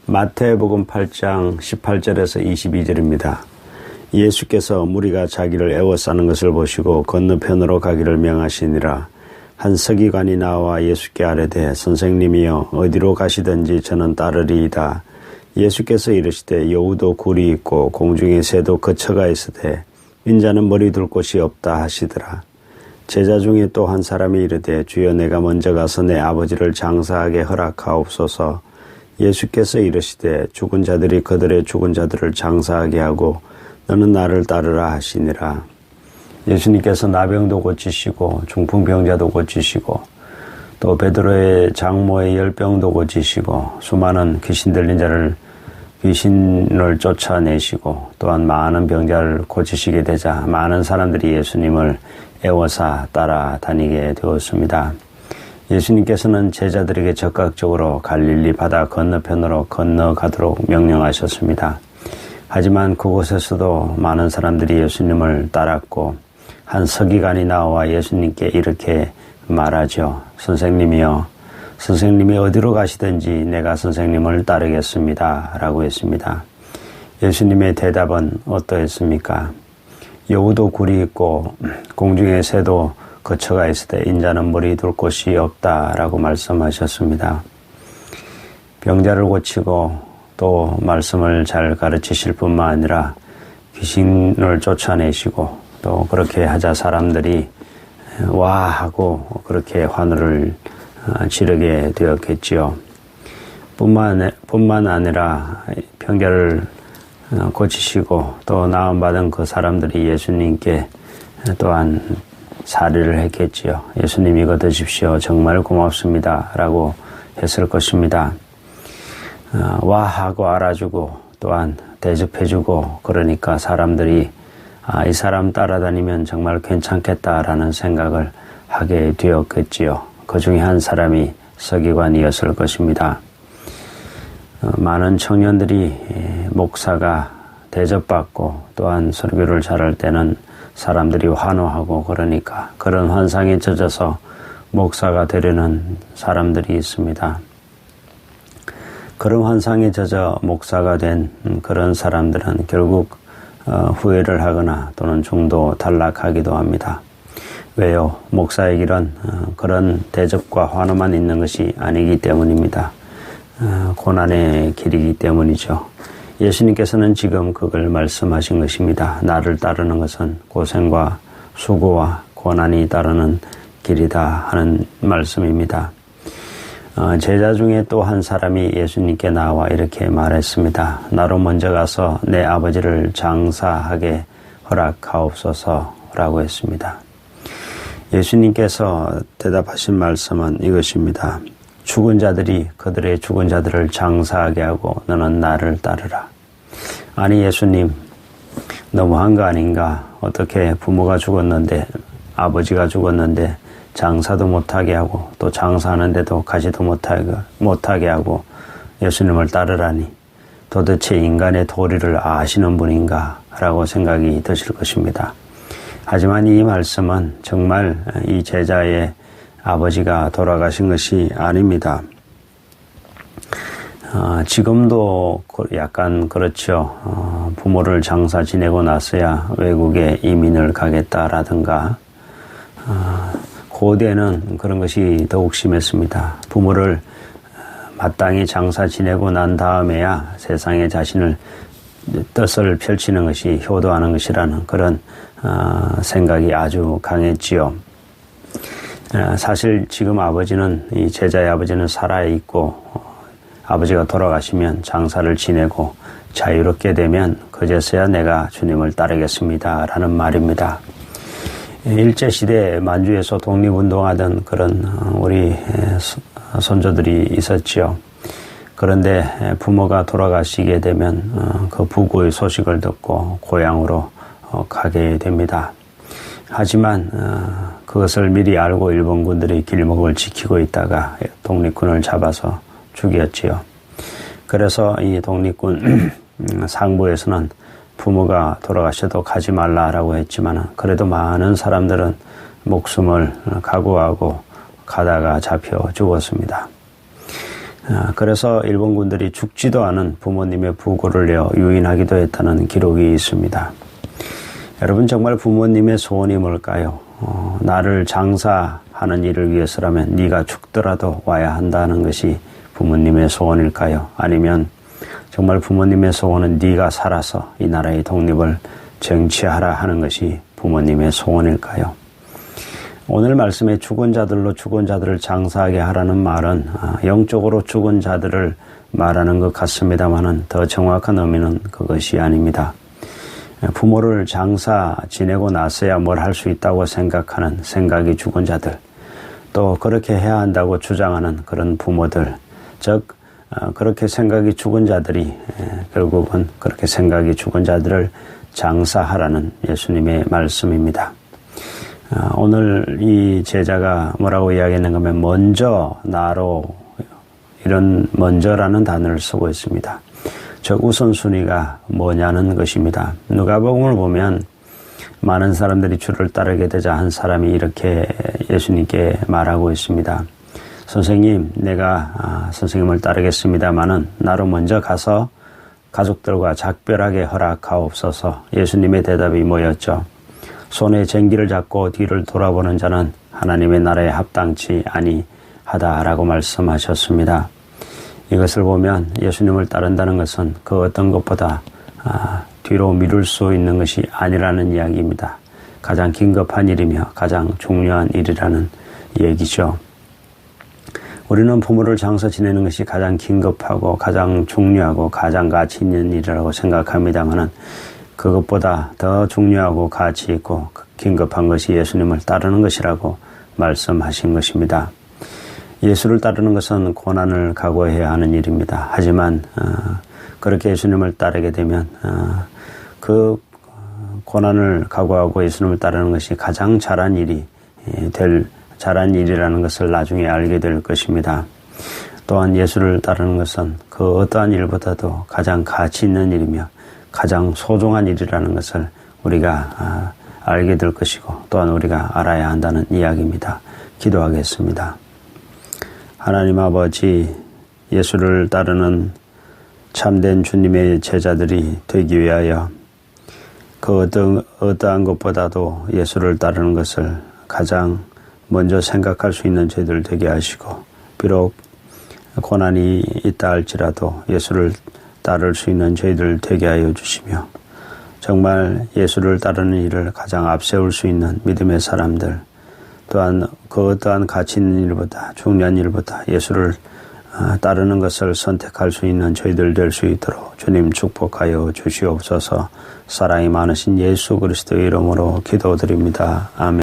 마태복음 8장 18절에서 22절입니다. 예수께서 무리가 자기를 애워싸는 것을 보시고 건너편으로 가기를 명하시니라. 한 서기관이 나와 예수께 아뢰되 선생님이여 어디로 가시든지 저는 따르리이다. 예수께서 이르시되 여우도 굴이 있고 공중에 새도 거처가 있으되 인자는 머리 둘 곳이 없다 하시더라. 제자 중에 또 한 사람이 이르되 주여 내가 먼저 가서 내 아버지를 장사하게 허락하옵소서. 예수께서 이르시되 죽은 자들이 그들의 죽은 자들을 장사하게 하고 너는 나를 따르라 하시니라. 예수님께서 나병도 고치시고 중풍병자도 고치시고 또 베드로의 장모의 열병도 고치시고 수많은 귀신 들린 자를 귀신을 쫓아내시고 또한 많은 병자를 고치시게 되자 많은 사람들이 예수님을 애워싸 따라다니게 되었습니다. 예수님께서는 제자들에게 적극적으로 갈릴리 바다 건너편으로 건너가도록 명령하셨습니다. 하지만 그곳에서도 많은 사람들이 예수님을 따랐고 한 서기관이 나와 예수님께 이렇게 말하죠. 선생님이여, 선생님이 어디로 가시든지 내가 선생님을 따르겠습니다. 라고 했습니다. 예수님의 대답은 어떠했습니까? 여우도 굴이 있고 공중에 새도 거처가 있을 때 인자는 머리 둘 곳이 없다라고 말씀하셨습니다. 병자를 고치고 또 말씀을 잘 가르치실 뿐만 아니라 귀신을 쫓아내시고 또 그렇게 하자 사람들이 와 하고 그렇게 환호를 지르게 되었겠지요. 뿐만 아니라 병자를 고치시고 또 나음받은 그 사람들이 예수님께 또한 사례를 했겠지요. 예수님 이거 드십시오. 정말 고맙습니다. 라고 했을 것입니다. 와 하고 알아주고 또한 대접해주고 그러니까 사람들이 이 사람 따라다니면 정말 괜찮겠다라는 생각을 하게 되었겠지요. 그 중에 한 사람이 서기관이었을 것입니다. 많은 청년들이 목사가 대접받고 또한 설교를 잘할 때는 사람들이 환호하고 그러니까 그런 환상에 젖어서 목사가 되려는 사람들이 있습니다. 그런 환상에 젖어 목사가 된 그런 사람들은 결국 후회를 하거나 또는 중도 탈락하기도 합니다. 왜요? 목사의 길은 그런 대접과 환호만 있는 것이 아니기 때문입니다. 고난의 길이기 때문이죠. 예수님께서는 지금 그걸 말씀하신 것입니다. 나를 따르는 것은 고생과 수고와 고난이 따르는 길이다 하는 말씀입니다. 제자 중에 또 한 사람이 예수님께 나와 이렇게 말했습니다. 나로 먼저 가서 내 아버지를 장사하게 허락하옵소서라고 했습니다. 예수님께서 대답하신 말씀은 이것입니다. 죽은 자들이 그들의 죽은 자들을 장사하게 하고 너는 나를 따르라. 아니 예수님 너무한 거 아닌가? 어떻게 부모가 죽었는데 아버지가 죽었는데 장사도 못하게 하고 또 장사하는데도 가지도 못하게 하고 예수님을 따르라니 도대체 인간의 도리를 아시는 분인가? 라고 생각이 드실 것입니다. 하지만 이 말씀은 정말 이 제자의 아버지가 돌아가신 것이 아닙니다. 지금도 약간 그렇죠. 부모를 장사 지내고 나서야 외국에 이민을 가겠다라든가 고대는 그런 것이 더욱 심했습니다. 부모를 마땅히 장사 지내고 난 다음에야 세상에 자신을 뜻을 펼치는 것이 효도하는 것이라는 그런 생각이 아주 강했지요. 사실 지금 아버지는 이 제자의 아버지는 살아있고 아버지가 돌아가시면 장사를 지내고 자유롭게 되면 그제서야 내가 주님을 따르겠습니다 라는 말입니다. 일제시대 만주에서 독립운동하던 그런 우리 선조들이 있었지요. 그런데 부모가 돌아가시게 되면 그 부고의 소식을 듣고 고향으로 가게 됩니다. 하지만 그것을 미리 알고 일본군들이 길목을 지키고 있다가 독립군을 잡아서 죽였지요. 그래서 이 독립군 상부에서는 부모가 돌아가셔도 가지 말라라고 했지만 그래도 많은 사람들은 목숨을 각오하고 가다가 잡혀 죽었습니다. 그래서 일본군들이 죽지도 않은 부모님의 부고를 내어 유인하기도 했다는 기록이 있습니다. 여러분, 정말 부모님의 소원이 뭘까요? 나를 장사하는 일을 위해서라면 네가 죽더라도 와야 한다는 것이 부모님의 소원일까요? 아니면 정말 부모님의 소원은 네가 살아서 이 나라의 독립을 쟁취하라 하는 것이 부모님의 소원일까요? 오늘 말씀에 죽은 자들로 죽은 자들을 장사하게 하라는 말은 영적으로 죽은 자들을 말하는 것 같습니다만은 더 정확한 의미는 그것이 아닙니다. 부모를 장사 지내고 나서야 뭘 할 수 있다고 생각하는 생각이 죽은 자들, 또 그렇게 해야 한다고 주장하는 그런 부모들, 즉 그렇게 생각이 죽은 자들이 결국은 그렇게 생각이 죽은 자들을 장사하라는 예수님의 말씀입니다. 오늘 이 제자가 뭐라고 이야기했는가 하면 먼저 나로, 이런 먼저라는 단어를 쓰고 있습니다. 즉 우선순위가 뭐냐는 것입니다. 누가복음을 보면 많은 사람들이 주를 따르게 되자 한 사람이 이렇게 예수님께 말하고 있습니다. 선생님, 내가 선생님을 따르겠습니다마는 나로 먼저 가서 가족들과 작별하게 허락하옵소서. 예수님의 대답이 뭐였죠? 손에 쟁기를 잡고 뒤를 돌아보는 자는 하나님의 나라에 합당치 아니하다라고 말씀하셨습니다. 이것을 보면 예수님을 따른다는 것은 그 어떤 것보다 뒤로 미룰 수 있는 것이 아니라는 이야기입니다. 가장 긴급한 일이며 가장 중요한 일이라는 얘기죠. 우리는 부모를 장사 지내는 것이 가장 긴급하고 가장 중요하고 가장 가치 있는 일이라고 생각합니다만은 그것보다 더 중요하고 가치 있고 긴급한 것이 예수님을 따르는 것이라고 말씀하신 것입니다. 예수를 따르는 것은 고난을 각오해야 하는 일입니다. 하지만 그렇게 예수님을 따르게 되면 그 고난을 각오하고 예수님을 따르는 것이 가장 잘한 일이라는 것을 나중에 알게 될 것입니다. 또한 예수를 따르는 것은 그 어떠한 일보다도 가장 가치 있는 일이며 가장 소중한 일이라는 것을 우리가 알게 될 것이고 또한 우리가 알아야 한다는 이야기입니다. 기도하겠습니다. 하나님 아버지, 예수를 따르는 참된 주님의 제자들이 되기 위하여 그 어떠한 것보다도 예수를 따르는 것을 가장 먼저 생각할 수 있는 저희들 되게 하시고, 비록 고난이 있다 할지라도 예수를 따를 수 있는 저희들 되게 하여 주시며, 정말 예수를 따르는 일을 가장 앞세울 수 있는 믿음의 사람들, 또한 그 어떠한 가치 있는 일보다 중요한 일보다 예수를 따르는 것을 선택할 수 있는 저희들 될 수 있도록 주님 축복하여 주시옵소서. 사랑이 많으신 예수 그리스도의 이름으로 기도드립니다. 아멘.